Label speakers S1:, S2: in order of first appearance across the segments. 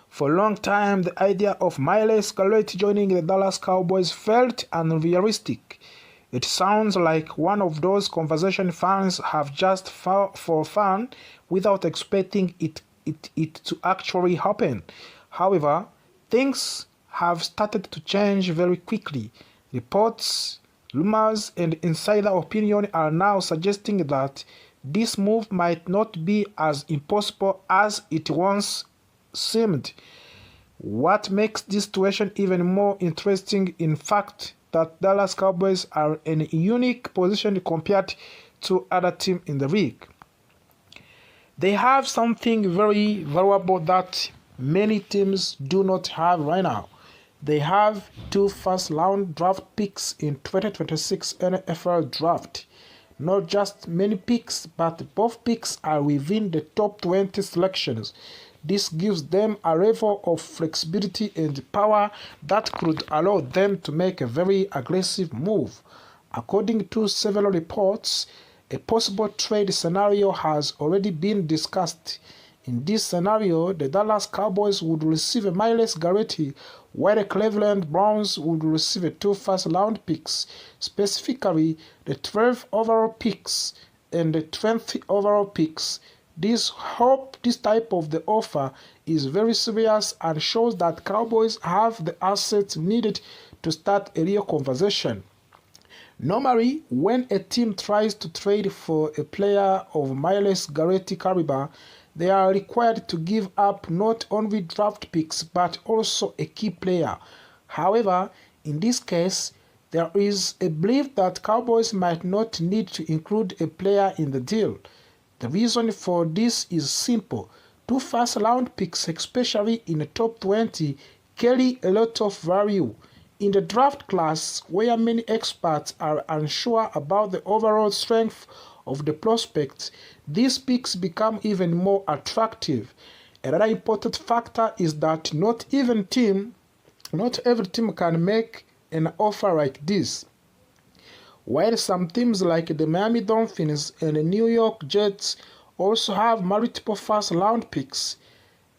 S1: For a long time, the idea of Miles Garrett joining the Dallas Cowboys felt unrealistic. It sounds like one of those conversations fans have just for fun without expecting it to actually happen. However, things have started to change very quickly. Reports, rumors, and insider opinion are now suggesting that this move might not be as impossible as it once seemed. What makes this situation even more interesting, in fact, that Dallas Cowboys are in a unique position compared to other teams in the league. They have something very valuable that many teams do not have right now. They have 2 first-round draft picks in 2026 NFL draft. Not just many picks, but both picks are within the top 20 selections. This gives them a level of flexibility and power that could allow them to make a very aggressive move. According to several reports, a possible trade scenario has already been discussed. In this scenario, the Dallas Cowboys would receive Miles Garrett, while the Cleveland Browns would receive 2 first-round picks, specifically the 12th overall picks and the 20th overall picks. This type of the offer is very serious and shows that Cowboys have the assets needed to start a real conversation. Normally, when a team tries to trade for a player of Miles Garrett caliber, they are required to give up not only draft picks but also a key player. However, in this case, there is a belief that Cowboys might not need to include a player in the deal. The reason for this is simple. 2 first-round picks, especially in the top 20, carry a lot of value. In the draft class, where many experts are unsure about the overall strength of the prospects, these picks become even more attractive. Another important factor is that not every team can make an offer like this. While some teams like the Miami Dolphins and the New York Jets also have multiple first-round picks,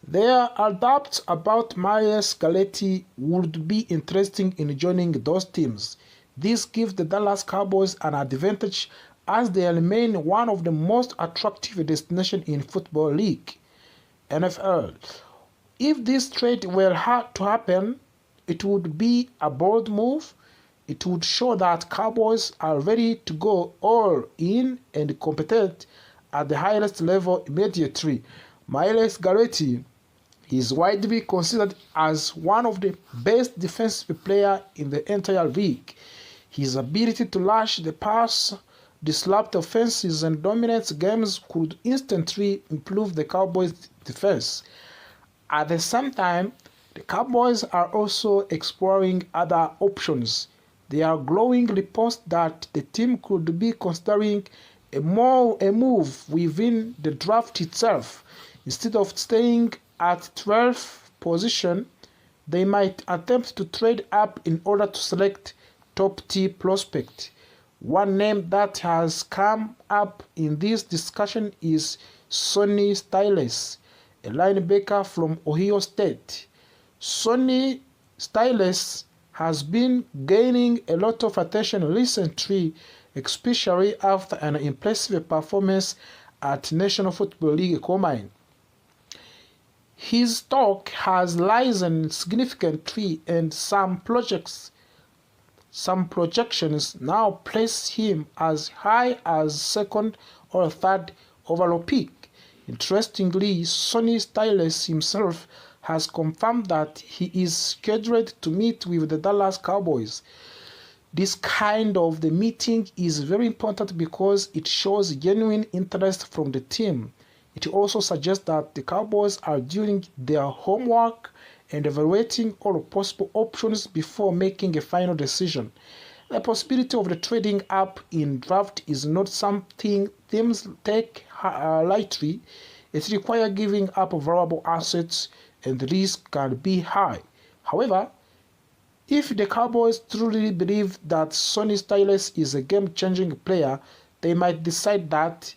S1: there are doubts about Miles Garrett would be interested in joining those teams. This gives the Dallas Cowboys an advantage as they remain one of the most attractive destinations in football league, NFL. If this trade were to happen, it would be a bold move. It would show that Cowboys are ready to go all in and compete at the highest level immediately. Miles Garrett is widely considered as one of the best defensive players in the entire league. His ability to lash the pass, disrupt offenses, and dominate games could instantly improve the Cowboys' defense. At the same time, the Cowboys are also exploring other options. There are growing reports that the team could be considering a move within the draft itself. Instead of staying at 12th position, they might attempt to trade up in order to select top-tier prospect. One name that has come up in this discussion is Sonny Styles, a linebacker from Ohio State. Sonny Styles has been gaining a lot of attention recently, especially after an impressive performance at National Football League Combine. His stock has risen significantly, and some projections now place him as high as 2nd or 3rd overall pick. Interestingly, Sonny Styles himself has confirmed that he is scheduled to meet with the Dallas Cowboys. This kind of the meeting is very important because it shows genuine interest from the team. It also suggests that the Cowboys are doing their homework and evaluating all possible options before making a final decision. The possibility of the trading up in draft is not something teams take lightly. It requires giving up valuable assets, and the risk can be high. However, if the Cowboys truly believe that Sonny Styles is a game-changing player, they might decide that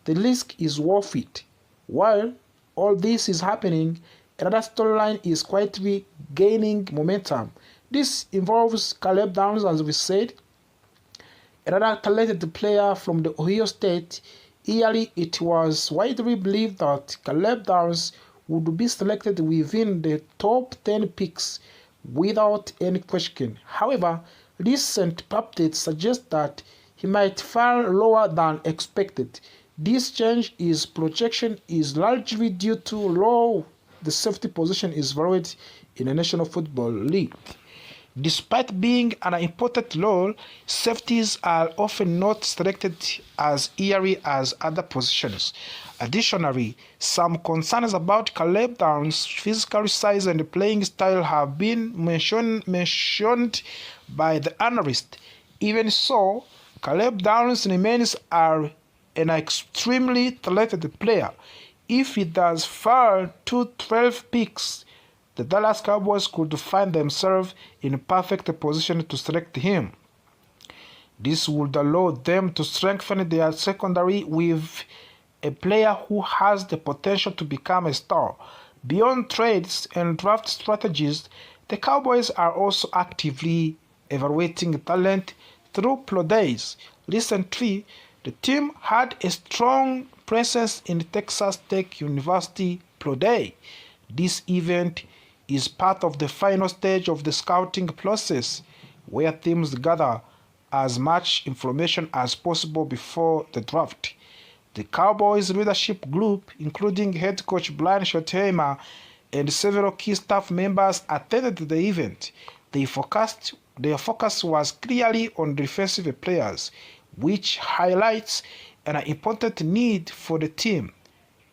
S1: the risk is worth it. While all this is happening, another storyline is quietly gaining momentum. This involves Caleb Downs, as we said, another talented player from the Ohio State. Early, it was widely believed that Caleb Downs would be selected within the top 10 picks without any question. However, recent updates suggest that he might fall lower than expected. This change in projection is largely due to low the safety position is valued in the National Football League. Despite being an important role, safeties are often not selected as early as other positions. Additionally, some concerns about Caleb Downs' physical size and playing style have been mentioned by the analyst. Even so, Caleb Downs remains an extremely talented player. If he does fall to 12 picks, the Dallas Cowboys could find themselves in a perfect position to select him. This would allow them to strengthen their secondary with a player who has the potential to become a star. Beyond trades and draft strategies, the Cowboys are also actively evaluating talent through pro days. Recently, the team had a strong presence in Texas Tech University Pro Day. This event is part of the final stage of the scouting process, where teams gather as much information as possible before the draft. The Cowboys leadership group, including head coach Brian Schottenheimer and several key staff members, attended the event. Their focus was clearly on defensive players, which highlights an important need for the team.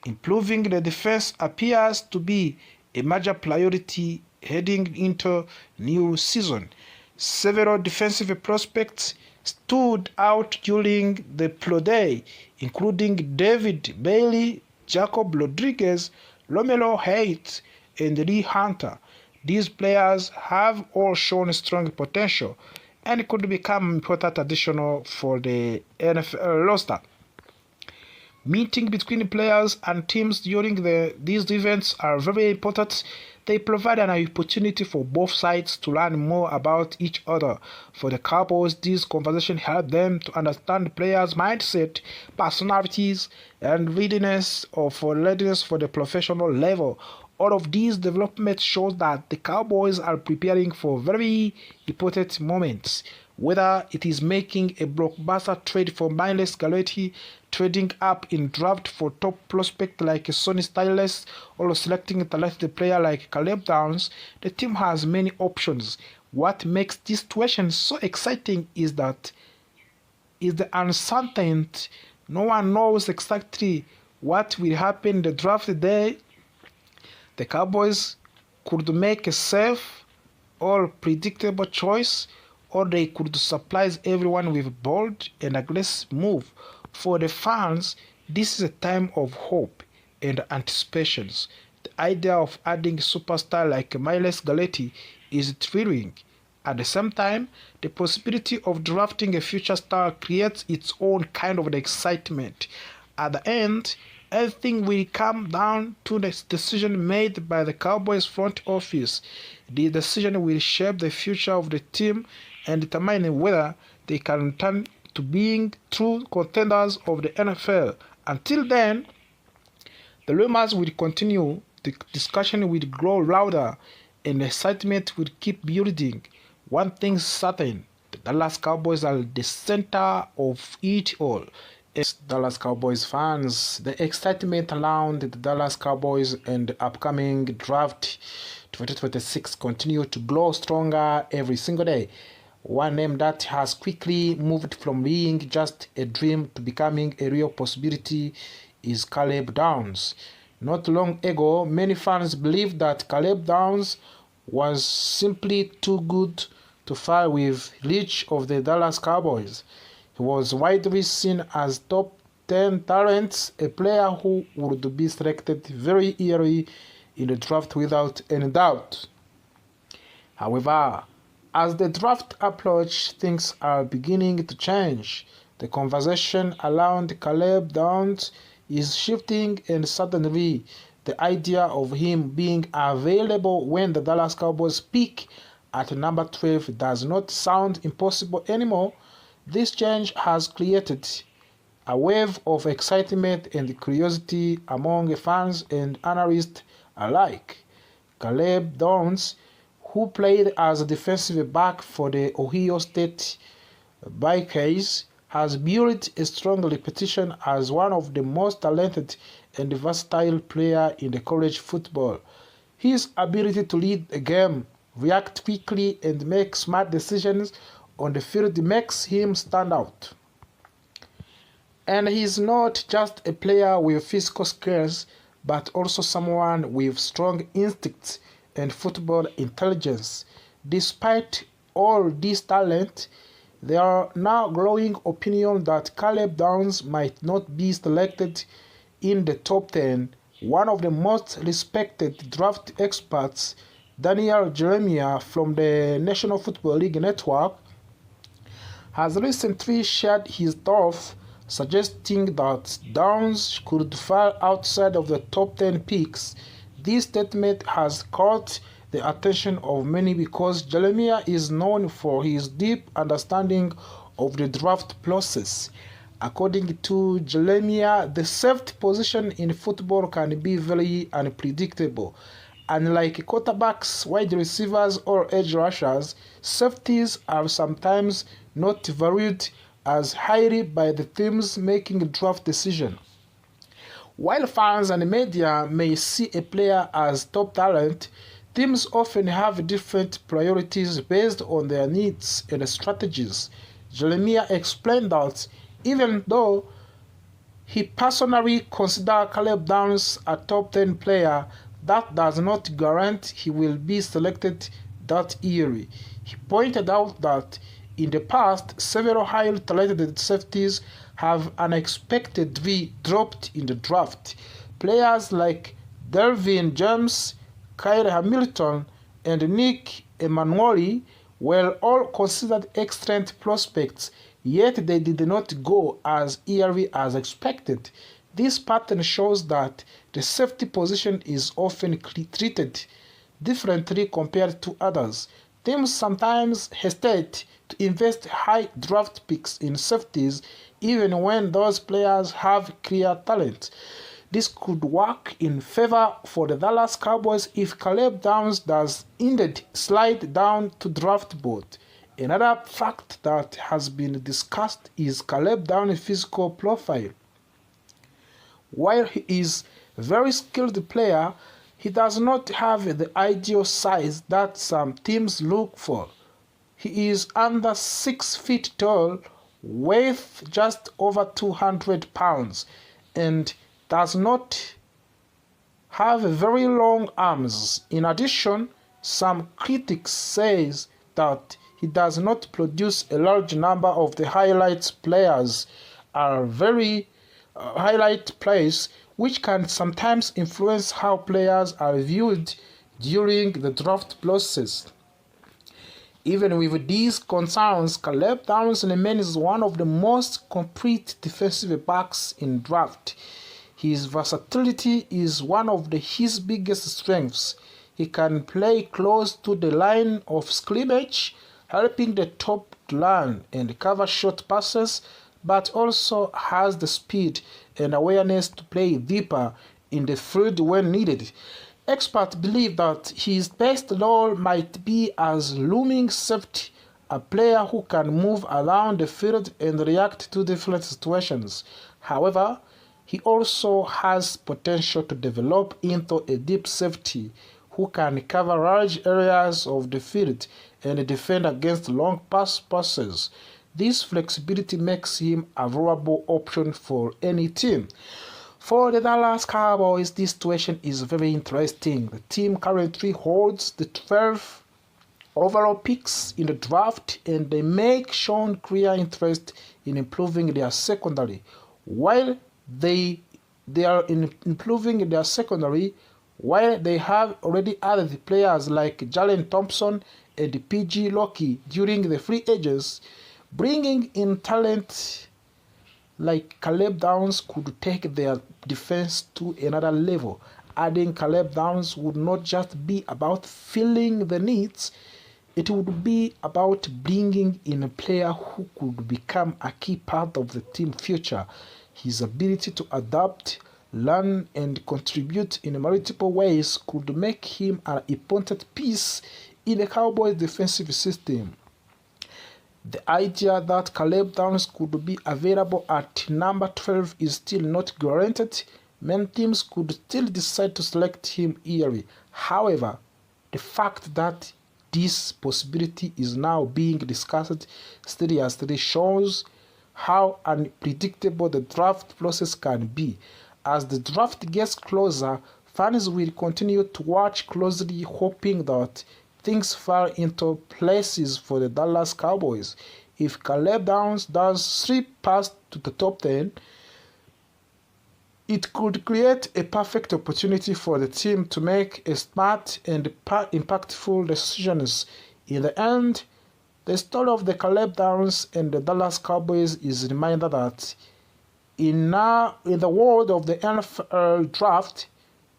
S1: Improving the defense appears to be a major priority heading into new season. Several defensive prospects stood out during the pro day, including David Bailey, Jacob Rodriguez, Romero Hayes, and Lee Hunter. These players have all shown strong potential and could become important additional for the NFL roster. Meeting between players and teams during these events are very important. They provide an opportunity for both sides to learn more about each other. For the Cowboys, these conversations help them to understand players' mindset, personalities, and readiness for the professional level. All of these developments show that the Cowboys are preparing for very important moments. Whether it is making a blockbuster trade for Miles Garrett, trading up in draft for top prospect like Sonny Styles, or selecting a talented player like Caleb Downs, the team has many options. What makes this situation so exciting is the uncertainty. No one knows exactly what will happen the draft day. The Cowboys could make a safe or predictable choice, or they could surprise everyone with a bold and aggressive move. For the fans, this is a time of hope and anticipation. The idea of adding a superstar like Miles Garrett is thrilling. At the same time, the possibility of drafting a future star creates its own kind of excitement. At the end, everything will come down to the decision made by the Cowboys front office. The decision will shape the future of the team and determine whether they can return to being true contenders of the NFL. Until then, the rumors will continue, the discussion will grow louder, and the excitement will keep building. One thing's certain, the Dallas Cowboys are the center of it all. As Dallas Cowboys fans, the excitement around the Dallas Cowboys and the upcoming draft 2026 continue to grow stronger every single day. One name that has quickly moved from being just a dream to becoming a real possibility is Caleb Downs. Not long ago, many fans believed that Caleb Downs was simply too good to fall with reach of the Dallas Cowboys. He was widely seen as top 10 talent, a player who would be selected very early in the draft without any doubt. However, as the draft approaches, things are beginning to change. The conversation around Caleb Downs is shifting, and suddenly the idea of him being available when the Dallas Cowboys pick at number 12 does not sound impossible anymore. This change has created a wave of excitement and curiosity among fans and analysts alike. Caleb Downs, who played as a defensive back for the Ohio State Buckeyes, has built a strong reputation as one of the most talented and versatile players in the college football. His ability to lead a game, react quickly, and make smart decisions on the field makes him stand out. And he's not just a player with physical skills, but also someone with strong instincts and football intelligence. Despite all this talent, there are now growing opinions that Caleb Downs might not be selected in the top 10. One of the most respected draft experts, Daniel Jeremiah from the National Football League Network, has recently shared his thoughts, suggesting that Downs could fall outside of the top 10 picks. This statement has caught the attention of many because Jeremiah is known for his deep understanding of the draft process. According to Jeremiah, the safety position in football can be very unpredictable. Unlike quarterbacks, wide receivers, or edge rushers, safeties are sometimes not valued as highly by the teams making draft decisions. While fans and media may see a player as top talent, teams often have different priorities based on their needs and strategies. Jeremiah explained that even though he personally considers Caleb Downs a top 10 player, that does not guarantee he will be selected that year. He pointed out that in the past, several highly talented safeties have unexpectedly dropped in the draft. Players like Dervin James, Kyle Hamilton, and Nick Emanuele were all considered excellent prospects, yet they did not go as early as expected. This pattern shows that the safety position is often treated differently compared to others. Teams sometimes hesitate to invest high draft picks in safeties even when those players have clear talent. This could work in favor for the Dallas Cowboys if Caleb Downs does indeed slide down to draft board. Another fact that has been discussed is Caleb Downs' physical profile. While he is a very skilled player, he does not have the ideal size that some teams look for. He is under 6 feet tall, weighs just over 200 pounds, and does not have very long arms. In addition, some critics say that he does not produce a large number of the highlight plays, which can sometimes influence how players are viewed during the draft process. Even with these concerns, Caleb Downs remains one of the most complete defensive backs in draft. His versatility is one of his biggest strengths. He can play close to the line of scrimmage, helping the top line and cover short passes, but also has the speed and awareness to play deeper in the field when needed. Experts believe that his best role might be as looming safety, a player who can move around the field and react to different situations. However, he also has potential to develop into a deep safety who can cover large areas of the field and defend against long passes. This flexibility makes him a valuable option for any team. For the Dallas Cowboys, this situation is very interesting. The team currently holds the 12 overall picks in the draft, and they make shown clear interest in improving their secondary. While they are improving their secondary, while they have already added players like Jalen Thompson and PG Lockey during the free agents, bringing in talent like Caleb Downs could take their defense to another level. Adding Caleb Downs would not just be about filling the needs, it would be about bringing in a player who could become a key part of the team's future. His ability to adapt, learn, and contribute in multiple ways could make him an important piece in the Cowboys' defensive system. The idea that Caleb Downs could be available at number 12 is still not guaranteed. Many teams could still decide to select him early. However, the fact that this possibility is now being discussed seriously shows how unpredictable the draft process can be. As the draft gets closer, fans will continue to watch closely, hoping that things fall into places for the Dallas Cowboys. If Caleb Downs does slip past to the top 10, it could create a perfect opportunity for the team to make a smart and impactful decisions. In the end, the story of the Caleb Downs and the Dallas Cowboys is a reminder that in the world of the NFL draft,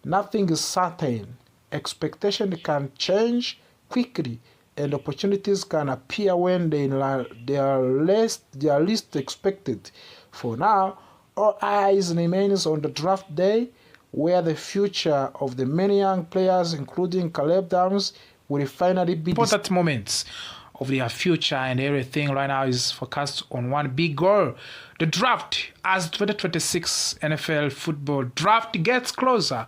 S1: nothing is certain. Expectations can change quickly, and opportunities can appear when they are least expected. For now, all eyes remains on the draft day, where the future of the many young players, including Caleb Downs, will finally be important moments of their future, and everything right now is focused on one big goal: the draft. As 2026 NFL football draft gets closer,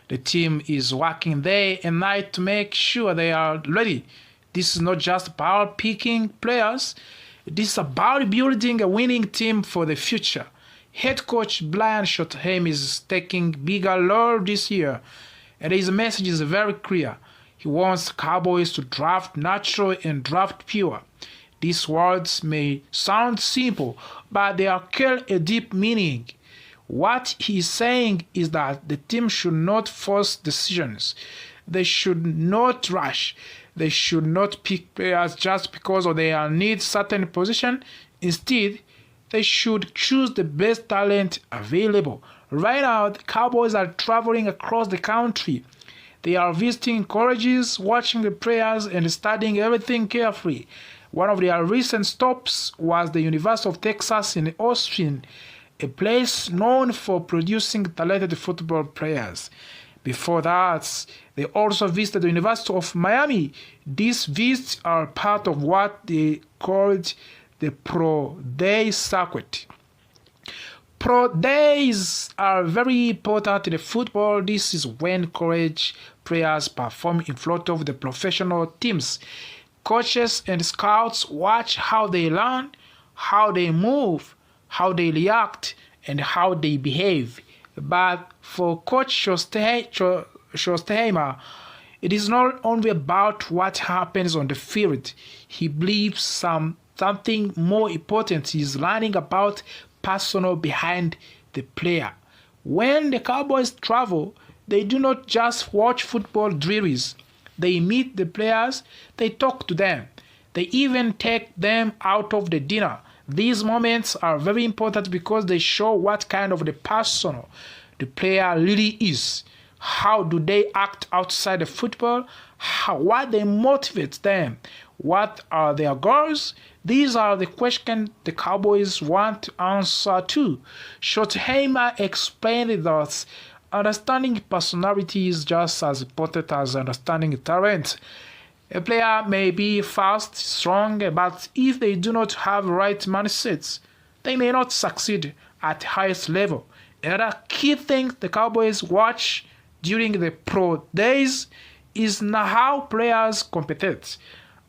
S1: the team is working day and night to make sure they are ready. This is not just about picking players, this is about building a winning team for the future. Head coach Brian Schottenheimer is taking bigger role this year, and his message is very clear. He wants the Cowboys to draft natural and draft pure. These words may sound simple, but they carry a deep meaning. What he's saying is that the team should not force decisions. They should not rush. They should not pick players just because they need certain position. Instead, they should choose the best talent available. Right now, the Cowboys are traveling across the country. They are visiting colleges, watching the players, and studying everything carefully. One of their recent stops was the University of Texas in Austin, a place known for producing talented football players. Before that, they also visited the University of Miami. These visits are part of what they called the Pro Day circuit. Pro Days are very important in football. This is when college players perform in front of the professional teams. Coaches and scouts watch how they learn, how they move, how they react, and how they behave. But for Coach Schottenheimer, it is not only about what happens on the field. He believes something more important is learning about personnel behind the player. When the Cowboys travel, they do not just watch football drills. They meet the players, they talk to them. They even take them out of the dinner. These moments are very important because they show what kind of the person the player really is. How do they act outside the football? What they motivates them? What are their goals? These are the questions the Cowboys want to answer to. Schottenheimer explained that understanding personality is just as important as understanding talent. A player may be fast, strong, but if they do not have right mindsets, they may not succeed at highest level. Another key thing the Cowboys watch during the pro days is how players compete.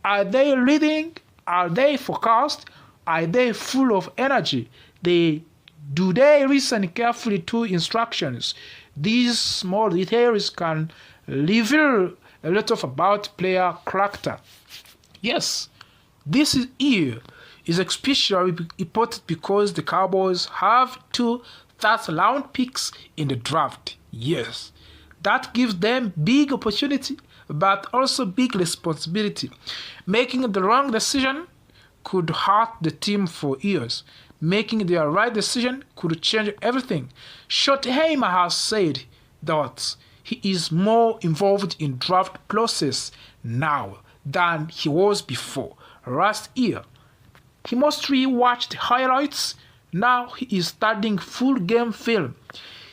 S1: Are they leading? Are they focused? Are they full of energy? Do they listen carefully to instructions? These small details can reveal a lot about player character. Yes, this is especially important because the Cowboys have 2 third-round picks in the draft. Yes, that gives them big opportunity, but also big responsibility. Making the wrong decision could hurt the team for years. Making the right decision could change everything. Schottenheimer has said that he is more involved in draft process now than he was before. Last year, he mostly watched highlights. Now he is studying full game film.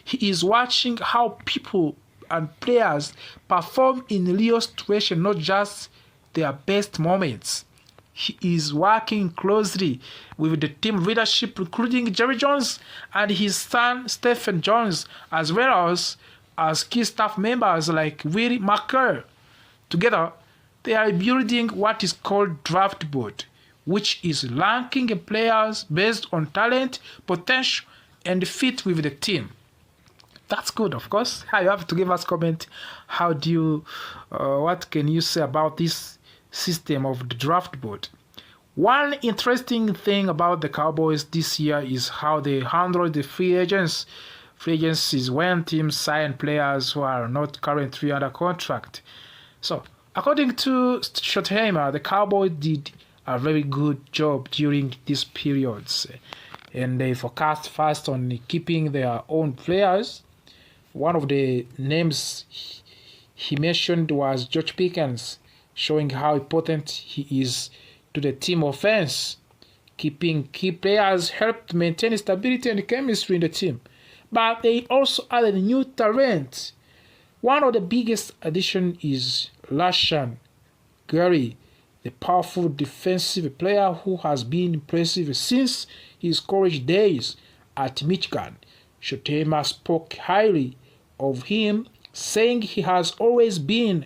S1: He is watching how people and players perform in real situations, not just their best moments. He is working closely with the team leadership, including Jerry Jones and his son Stephen Jones, as well as key staff members like Will McClure. Together, they are building what is called draft board, which is ranking players based on talent, potential, and fit with the team. That's good, of course. You have to give us comment. What can you say about this system of the draft board? One interesting thing about the Cowboys this year is how they handle the free agents. Free agents is when teams sign players who are not currently under contract. So, according to Schottenheimer, the Cowboys did a very good job during these periods. And they focused first on keeping their own players. One of the names he mentioned was George Pickens, showing how important he is to the team offense. Keeping key players helped maintain stability and chemistry in the team. But they also added new talent. One of the biggest additions is Rashan Gary, the powerful defensive player who has been impressive since his college days at Michigan. Schottenheimer spoke highly of him, saying he has always been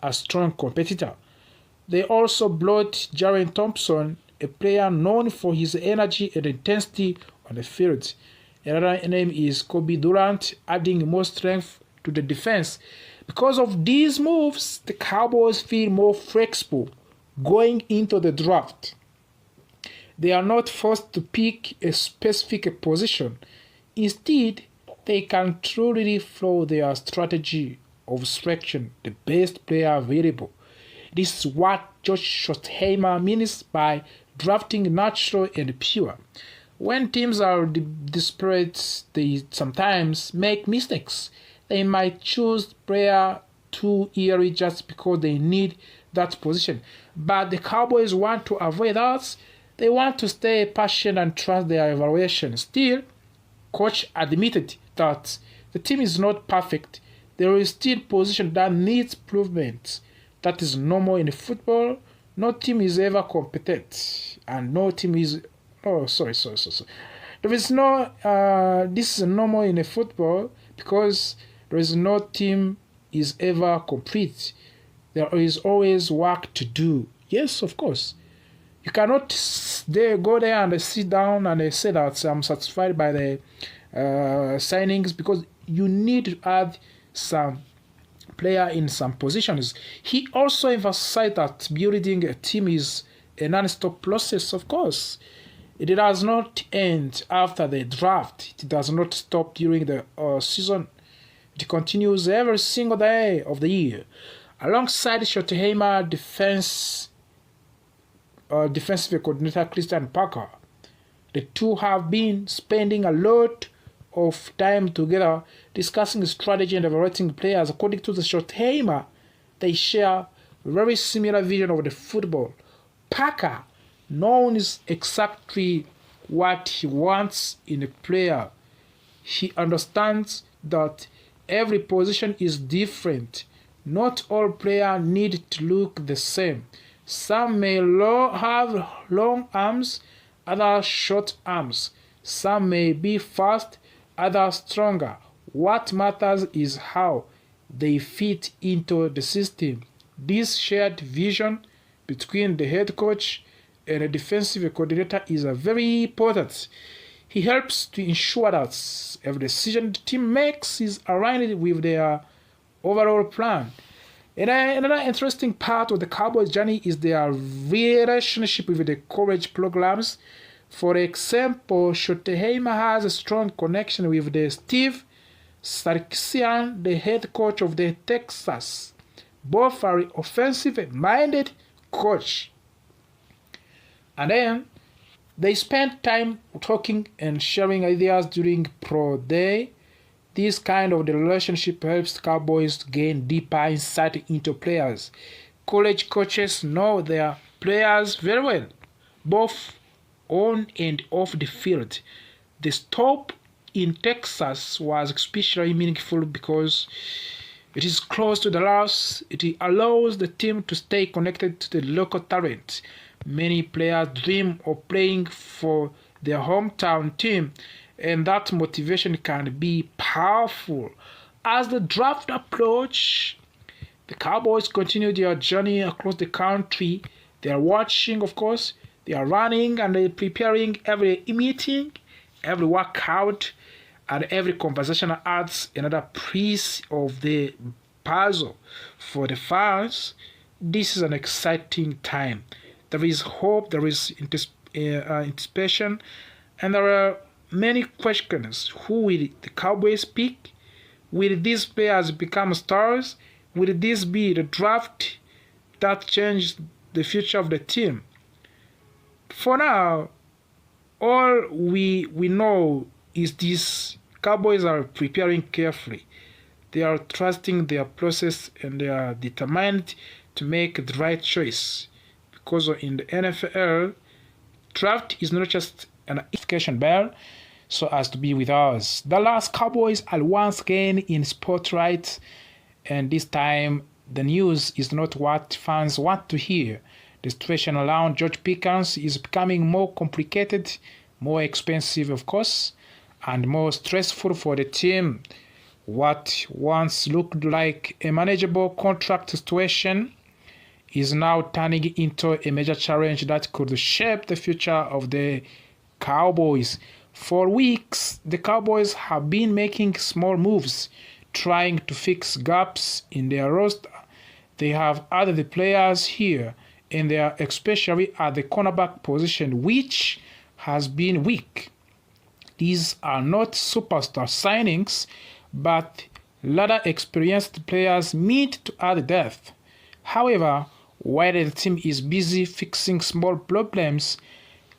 S1: a strong competitor. They also brought Jaren Thompson, a player known for his energy and intensity on the field. Another name is Kobe Durant, adding more strength to the defense. Because of these moves, the Cowboys feel more flexible going into the draft. They are not forced to pick a specific position. Instead, they can truly follow their strategy of selection the best player available. This is what Josh Schottenheimer means by drafting natural and pure. When teams are desperate, they sometimes make mistakes. They might choose player too early just because they need that position. But the Cowboys want to avoid that. They want to stay patient and trust their evaluation. Still, coach admitted that the team is not perfect. There is still position that needs improvement. That is normal in football. No team is ever competent, and no team is. Oh, sorry. There is no. This is normal in football because there is no team is ever complete. There is always work to do. Yes, of course. You cannot go there and sit down and say that I'm satisfied by the signings, because you need to add some player in some positions. He also emphasized that building a team is a non-stop process, of course. It does not end after the draft. It does not stop during the season. It continues every single day of the year. Alongside Schottenheimer, defensive coordinator Christian Parker, the two have been spending a lot of time together discussing strategy and evaluating players. According to the Schottenheimer, they share a very similar vision of the football. Parker knows exactly what he wants in a player. He understands that every position is different. Not all players need to look the same. Some may have long arms, others short arms. Some may be fast, others stronger. What matters is how they fit into the system. This shared vision between the head coach and the defensive coordinator is very important. He helps to ensure that every decision the team makes is aligned with their overall plan. And another interesting part of the Cowboys' journey is their relationship with the college programs. For example, Schottenheimer has a strong connection with the Steve Sarkisian, the head coach of the Texas. Both are offensive-minded coach. And then they spent time talking and sharing ideas during Pro Day. This kind of the relationship helps Cowboys gain deeper insight into players. College coaches know their players very well, both on and off the field. The stop in Texas was especially meaningful because it is close to Dallas. It allows the team to stay connected to the local talent. Many players dream of playing for their hometown team, and that motivation can be powerful. As the draft approaches, the Cowboys continue their journey across the country. They are watching, of course. They are running and they preparing every meeting, every workout, and every conversation adds another piece of the puzzle. For the fans, this is an exciting time. There is hope, there is anticipation, and there are many questions. Who will the Cowboys pick? Will these players become stars? Will this be the draft that changes the future of the team? For now, all we know is this: Cowboys are preparing carefully. They are trusting their process and they are determined to make the right choice. Because in the NFL, draft is not just an identification bell so as to be with us. The Dallas Cowboys are once again in spotlight, and this time the news is not what fans want to hear. The situation around George Pickens is becoming more complicated, more expensive, of course, and more stressful for the team. What once looked like a manageable contract situation is now turning into a major challenge that could shape the future of the Cowboys. For weeks, the Cowboys have been making small moves, trying to fix gaps in their roster. They have added the players here, and they are especially at the cornerback position, which has been weak. These are not superstar signings, but rather experienced players meant to add depth. However, while the team is busy fixing small problems,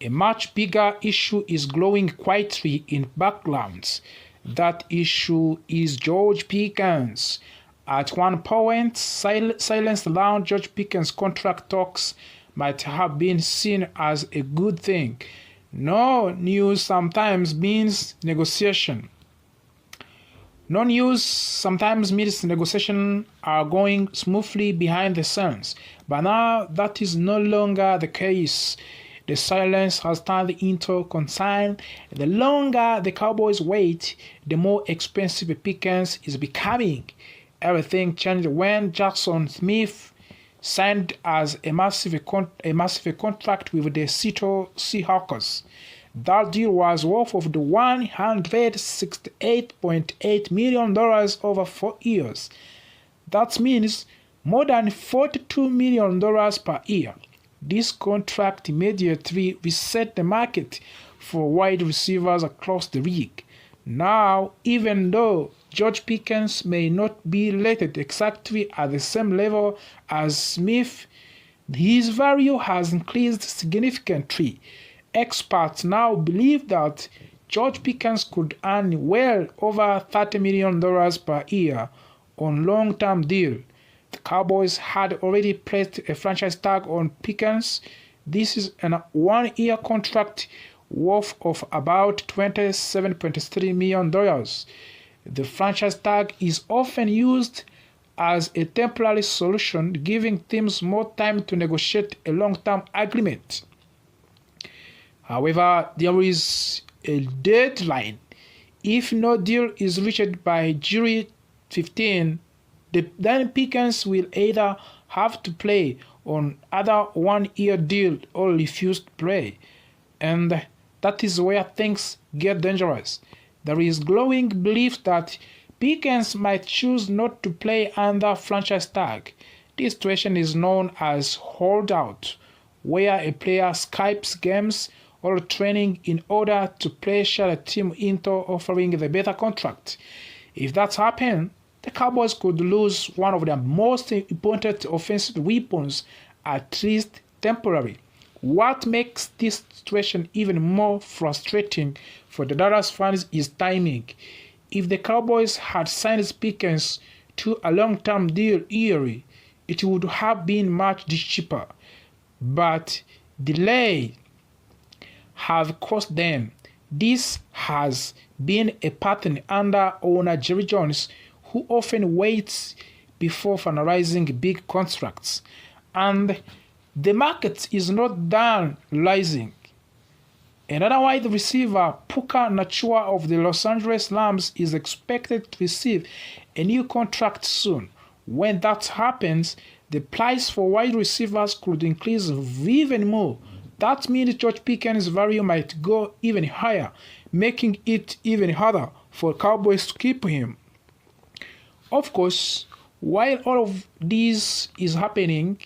S1: a much bigger issue is growing quietly in backgrounds. That issue is George Pickens. At one point, silence around George Pickens' contract talks might have been seen as a good thing. No news sometimes means negotiation. No news sometimes means negotiations are going smoothly behind the scenes, but now that is no longer the case. The silence has turned into concern. The longer the Cowboys wait, the more expensive Pickens is becoming. Everything changed when Jackson Smith signed as a massive contract with the Seattle Seahawks. That deal was worth of the $168.8 million over 4 years. That means more than $42 million per year. This contract immediately reset the market for wide receivers across the league. Now, even though George Pickens may not be rated exactly at the same level as Smith, his value has increased significantly. Experts now believe that George Pickens could earn well over $30 million per year on long-term deal. The Cowboys had already placed a franchise tag on Pickens. This is a one-year contract worth of about $27.3 million. The franchise tag is often used as a temporary solution, giving teams more time to negotiate a long-term agreement. However, there is a deadline. If no deal is reached by July 15, then Pickens will either have to play on other one-year deal or refuse to play. And that is where things get dangerous. There is growing belief that Pickens might choose not to play under franchise tag. This situation is known as holdout, where a player skips games or training in order to pressure the team into offering the better contract. If that happens, the Cowboys could lose one of their most important offensive weapons, at least temporarily. What makes this situation even more frustrating for the Dallas fans is timing. If the Cowboys had signed Pickens to a long-term deal early, it would have been much cheaper. But delay have cost them. This has been a pattern under owner Jerry Jones, who often waits before finalizing big contracts. And the market is not done rising. Another wide receiver, Puka Nacua of the Los Angeles Rams, is expected to receive a new contract soon. When that happens, the price for wide receivers could increase even more. That means George Pickens' value might go even higher, making it even harder for Cowboys to keep him. Of course, while all of this is happening,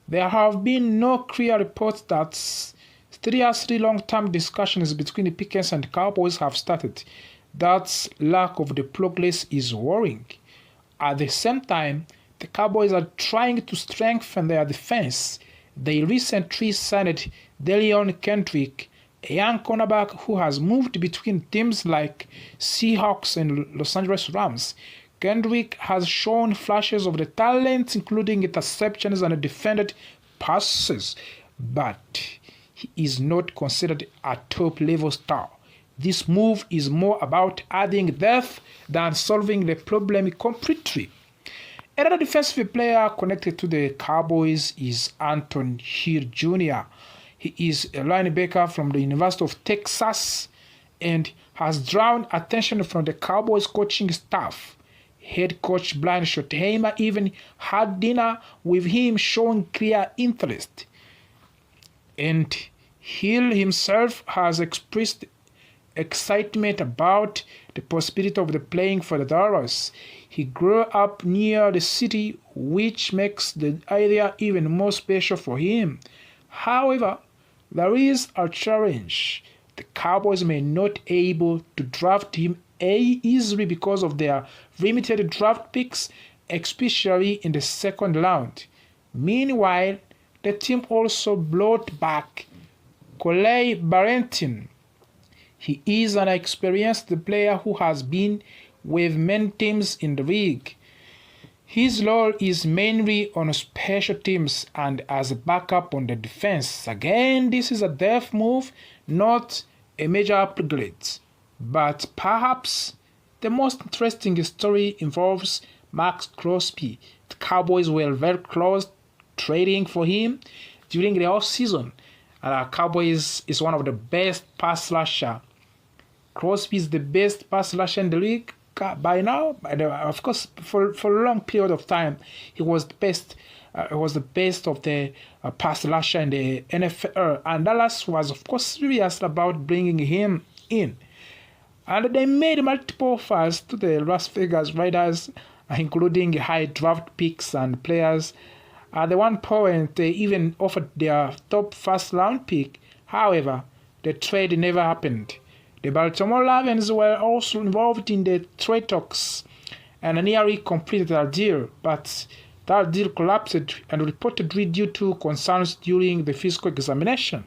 S1: there have been no clear reports that seriously long-term discussions between the Pickens and Cowboys have started. That lack of the progress is worrying. At the same time, the Cowboys are trying to strengthen their defense. They recently signed Deion Kendrick, a young cornerback who has moved between teams like Seahawks and Los Angeles Rams. Kendrick has shown flashes of the talent, including interceptions and defended passes, but he is not considered a top-level star. This move is more about adding depth than solving the problem completely. Another defensive player connected to the Cowboys is Anton Hill Jr. He is a linebacker from the University of Texas and has drawn attention from the Cowboys coaching staff. Head coach Brian Schottenheimer even had dinner with him, showing clear interest. And Hill himself has expressed excitement about the possibility of playing for the Dallas. He grew up near the city, which makes the area even more special for him. However, there is a challenge. The Cowboys may not be able to draft him easily because of their limited draft picks, especially in the second round. Meanwhile, the team also brought back Corey Barrington. He is an experienced player who has been with many teams in the league. His role is mainly on special teams and as a backup on the defense. Again, this is a depth move, not a major upgrade. But perhaps the most interesting story involves Max Crosby. The Cowboys were very close trading for him during the offseason. Cowboys is one of the best pass rusher. Crosby is the best pass rusher in the league by now. Of course, for a long period of time, he was the best. Was the best of the pass rusher in the NFL. And Dallas was, of course, serious about bringing him in. And they made multiple offers to the Las Vegas Raiders, including high draft picks and players. At the one point, they even offered their top first-round pick. However, the trade never happened. The Baltimore Ravens were also involved in the trade talks and nearly completed their deal, but that deal collapsed and reportedly due to concerns during the physical examination.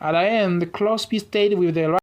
S1: At the end, Crosby stayed with the